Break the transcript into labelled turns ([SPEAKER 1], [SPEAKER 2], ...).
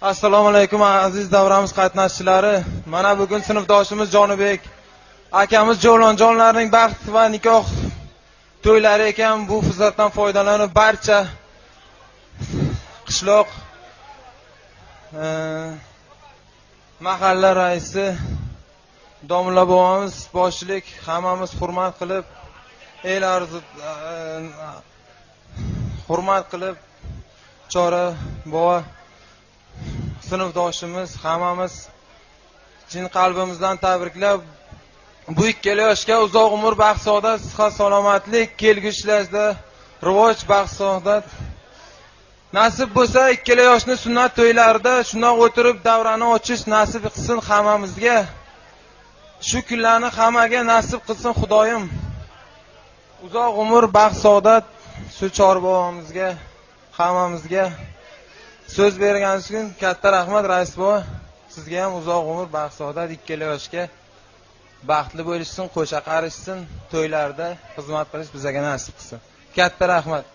[SPEAKER 1] Assalomu alaykum aziz davramiz qatnashchilari. Mana bugun sinfdoshimiz Jonibek akamiz Jo'lonjonlarning baxt va nikoh to'ylari ekan. Bu fursatdan foydalanib barcha qishloq mahalla raisi domla bobomiz boshchilik hammamiz hurmat qilib hurmat qilib Chora bobo sinfdoshimiz hammamiz chin qalbimizdan tabriklab bu ikkala yoshga uzoq umr, baxt, saodat, sihat, salomatlik, kelgusi ishlarda rivoj, baxt, saodat nasib bo'lsa, ikkala yoshni sunnat to'ylarida shundoq o'tirib davrani ochish nasib qilsin hammamizga. Shu kunlarni hammaga nasib qilsin Xudoyim. Uzoq umr, baxt, saodat shu Chora bobomizga, hammamizga so'z berganingiz uchun katta rahmat rais bobo. Sizga ham uzoq umr, baxt, saodat, ikkala yoshga baxtli bo'lishsin, qo'sha qarishsin, to'ylarda xizmat qilish bizga nasib qilsin. Katta rahmat.